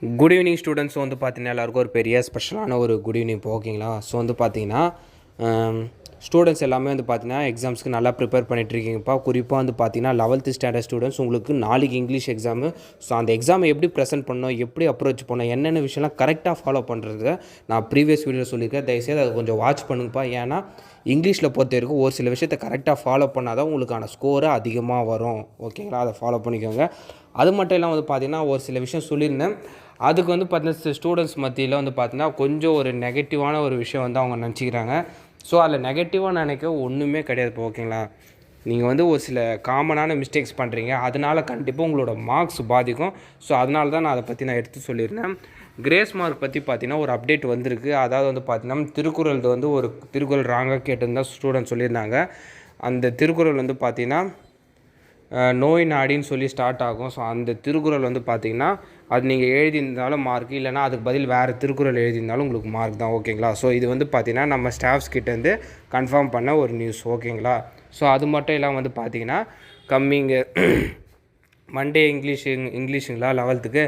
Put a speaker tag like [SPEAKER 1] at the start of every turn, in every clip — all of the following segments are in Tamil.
[SPEAKER 1] குட் ஈவினிங் ஸ்டூடெண்ட்ஸ் வந்து பார்த்தீங்கன்னா எல்லாருக்கும் ஒரு பெரிய ஸ்பெஷலான ஒரு குட் ஈவினிங் இப்போ ஓகேங்களா. ஸோ வந்து பார்த்தீங்கன்னா ஸ்டூடெண்ட்ஸ் எல்லாமே வந்து பார்த்தீங்கன்னா எக்ஸாம்ஸ்க்கு நல்லா ப்ரிப்பேர் பண்ணிகிட்ருக்கீங்கப்பா. குறிப்பாக வந்து பார்த்தீங்கன்னா 11th ஸ்டாண்டர்ட் ஸ்டூடெண்ட்ஸ் உங்களுக்கு நாளைக்கு இங்கிலீஷ் எக்ஸாமு. ஸோ அந்த எக்ஸாமை எப்படி ப்ரெசென்ட் பண்ணணும், எப்படி அப்ரோச் பண்ணணும், என்னென்ன விஷயம்லாம் கரெக்டாக ஃபாலோ பண்ணுறது நான் ப்ரீவியஸ் வீடியோவில் சொல்லியிருக்கேன். தயவுசெய்து அதை கொஞ்சம் வாட்ச் பண்ணுங்கப்பா. ஏன்னா இங்கிலீஷில் பொறுத்த வரைக்கும் ஒரு சில விஷயத்தை கரெக்டாக ஃபாலோ பண்ணால் தான் உங்களுக்கான ஸ்கோரு அதிகமாக வரும். ஓகேங்களா, அதை ஃபாலோ பண்ணிக்கோங்க. அது மட்டும் இல்லாமல் வந்து பார்த்திங்கன்னா ஒரு சில விஷயம் சொல்லியிருந்தேன். அதுக்கு வந்து பார்த்தீங்கன்னா ஸ்டூடெண்ட்ஸ் மத்தியில் வந்து பார்த்தீங்கன்னா கொஞ்சம் ஒரு நெகட்டிவான ஒரு விஷயம் வந்து அவங்க நினச்சிக்கிறாங்க. ஸோ அதில் நெகட்டிவாக நினைக்க ஒன்றுமே கிடையாது இப்போ ஓகேங்களா. நீங்கள் வந்து ஒரு சில காமனான மிஸ்டேக்ஸ் பண்ணுறீங்க, அதனால் கண்டிப்பாக உங்களோட மார்க்ஸ் பாதிக்கும். ஸோ அதனால தான் நான் அதை பற்றி நான் எடுத்து சொல்லியிருந்தேன். கிரேஸ் மார்க் பற்றி பார்த்தீங்கன்னா ஒரு அப்டேட் வந்திருக்கு. அதாவது வந்து பார்த்தீங்கன்னா திருக்குறள் வந்து ஒரு திருக்குறள் ராங்காக கேட்டிருந்தா ஸ்டூடெண்ட் சொல்லியிருந்தாங்க. அந்த திருக்குறள் வந்து பார்த்தீங்கன்னா நோய் நாடின்னு சொல்லி ஸ்டார்ட் ஆகும். ஸோ அந்த திருக்குறள் வந்து பார்த்திங்கன்னா அது நீங்கள் எழுதியிருந்தாலும் மார்க், இல்லைனா அதுக்கு பதில் வேறு திருக்குறள் எழுதியிருந்தாலும் உங்களுக்கு மார்க் தான். ஓகேங்களா. ஸோ இது வந்து பார்த்திங்கன்னா நம்ம ஸ்டாஃப்ஸ் கிட்டேருந்து கன்ஃபார்ம் பண்ண ஒரு நியூஸ். ஓகேங்களா. ஸோ அது மட்டும் இல்லாமல் வந்து பார்த்திங்கன்னா கம்மிங்கு மண்டே இங்கிலீஷுங்களா 11th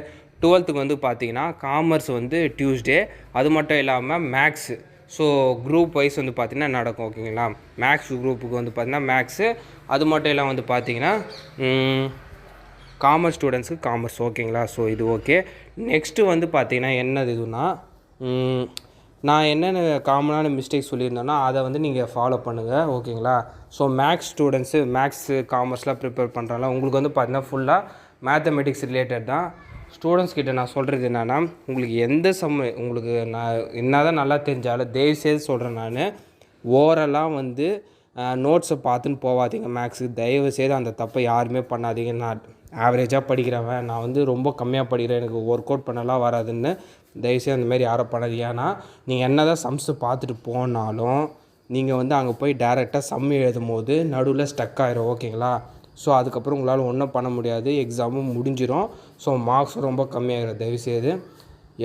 [SPEAKER 1] 12th வந்து பார்த்திங்கன்னா காமர்ஸ் வந்து டியூஸ்டே. அது மட்டும் இல்லாமல் மேக்ஸு ஸோ குரூப் வைஸ் வந்து பார்த்திங்கன்னா நடக்கும். ஓகேங்களா. மேக்ஸ் குரூப்புக்கு வந்து பார்த்திங்கன்னா மேக்ஸு, அது மட்டும் இல்லாமல் வந்து பார்த்திங்கன்னா காமர்ஸ் ஸ்டூடெண்ட்ஸுக்கு காமர்ஸ். ஓகேங்களா. ஸோ இது ஓகே. நெக்ஸ்ட்டு வந்து பார்த்திங்கன்னா என்னது இதுனா நான் என்னென்ன காமனான மிஸ்டேக் சொல்லியிருந்தேன்னா அதை வந்து நீங்கள் ஃபாலோ பண்ணுங்கள். ஓகேங்களா. ஸோ மேக்ஸ் ஸ்டூடெண்ட்ஸு மேக்ஸு காமர்ஸ்லாம் ப்ரிப்பேர் பண்ணுறாங்களா, உங்களுக்கு வந்து பார்த்திங்கன்னா ஃபுல்லாக மேத்தமெட்டிக்ஸ் ரிலேட்டட் தான். ஸ்டூடெண்ட்ஸ் கிட்ட நான் சொல்கிறது என்னென்னா, உங்களுக்கு எந்த உங்களுக்கு நான் என்ன தான் நல்லா தெரிஞ்சாலும் தயவுசெய்து சொல்கிறேன், நான் ஓரலாக வந்து நோட்ஸை பார்த்துன்னு போகாதீங்க. மேக்ஸுக்கு தயவுசெய்து அந்த தப்பை யாருமே பண்ணாதீங்க. நான் ஆவரேஜாக படிக்கிறவன், நான் வந்து ரொம்ப கம்மியாக படிக்கிறேன், எனக்கு ஒர்க் அவுட் பண்ணலாம் வராதுன்னு தயவுசெய்து அந்தமாரி யாரும் பண்ணாதீங்க. ஏன்னா நீங்கள் என்ன தான் சம்ஸு பார்த்துட்டு போனாலும் நீங்கள் வந்து அங்கே போய் டேரெக்டாக சம் எழுதும் போது நடுவில் ஸ்டக் ஆகிரும். ஓகேங்களா. ஸோ அதுக்கப்புறம் உங்களால் ஒன்றும் பண்ண முடியாது, எக்ஸாமும் முடிஞ்சிடும். ஸோ மார்க்ஸும் ரொம்ப கம்மியாகிடும். தயவுசெய்து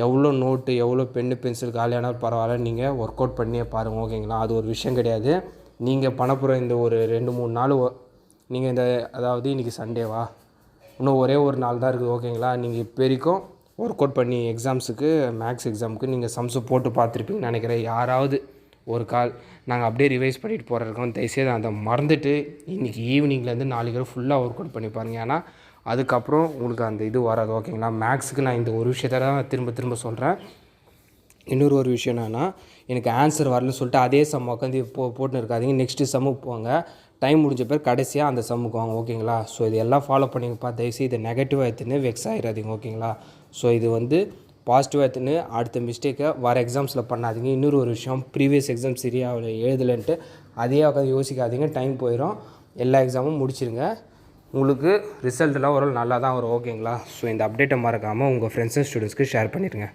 [SPEAKER 1] எவ்வளோ நோட்டு எவ்வளோ பென்னு பென்சில் காலியானாலும் பரவாயில்ல, நீங்கள் ஒர்க் அவுட் பண்ணியே பாருங்கள். ஓகேங்களா. அது ஒரு விஷயம் கிடையாது. நீங்கள் பண்ண இந்த ஒரு 2-3 நாள் நீங்கள் அதாவது இன்றைக்கி சண்டேவா, இன்னும் ஒரே ஒரு நாள் தான் இருக்குது. ஓகேங்களா. நீங்கள் இப்போ வரைக்கும் ஒர்க் அவுட் பண்ணி எக்ஸாம்ஸுக்கு மேக்ஸ் எக்ஸாமுக்கு நீங்கள் சம்ஸு போட்டு பார்த்துருப்பீங்கன்னு நினைக்கிறேன். யாராவது ஒரு கால் நாங்கள் அப்படியே ரிவைஸ் பண்ணிட்டு போகிறோம், தயவுசெய்து அதை மறந்துட்டு இன்றைக்கி ஈவினிங்லேருந்து நாளைக்கு ஃபுல்லாக ஒர்க் அவுட் பண்ணி பாருங்கள். ஏன்னா அதுக்கப்புறம் உங்களுக்கு அந்த இது வராது. ஓகேங்களா. மேக்ஸுக்கு நான் இந்த ஒரு விஷயத்தை தான் திரும்ப சொல்கிறேன். இன்னொரு விஷயம் என்னென்னா, எனக்கு ஆன்சர் வரலன்னு சொல்லிட்டு அதே சம் உட்காந்து போட்டுன்னு இருக்காதிங்க. நெக்ஸ்ட்டு சம்முக்கு போங்க, டைம் முடிஞ்ச பேர் கடைசியாக அந்த சம்முக்கு வாங்க. ஓகேங்களா. ஸோ இது எல்லாம் ஃபாலோ பண்ணிங்கப்பா. தயவுசெய்து இதை நெகட்டிவாக எடுத்துன்னு வெக்ஸ் ஆகிடாதீங்க. ஓகேங்களா. ஸோ இது வந்து பாசிட்டிவாக எடுத்துன்னு அடுத்த மிஸ்டேக்கை வர எக்ஸாம்ஸில் பண்ணாதீங்க. இன்னொரு விஷயம், ப்ரீவியஸ் எக்ஸாம் சரியாக எழுதலைன்ட்டு அதையே உட்காந்து யோசிக்காதீங்க. டைம் போயிடும். எல்லா எக்ஸாமும் முடிச்சிருங்க. உங்களுக்கு ரிசல்ட்டெலாம் ஓரளவு நல்லா தான் வரும். ஓகேங்களா. ஸோ இந்த அப்டேட்டை மறக்காமல் உங்கள் ஃப்ரெண்ட்ஸ் அண்ட் ஸ்டூடெண்ட்ஸ்க்கு ஷேர் பண்ணிடுங்க.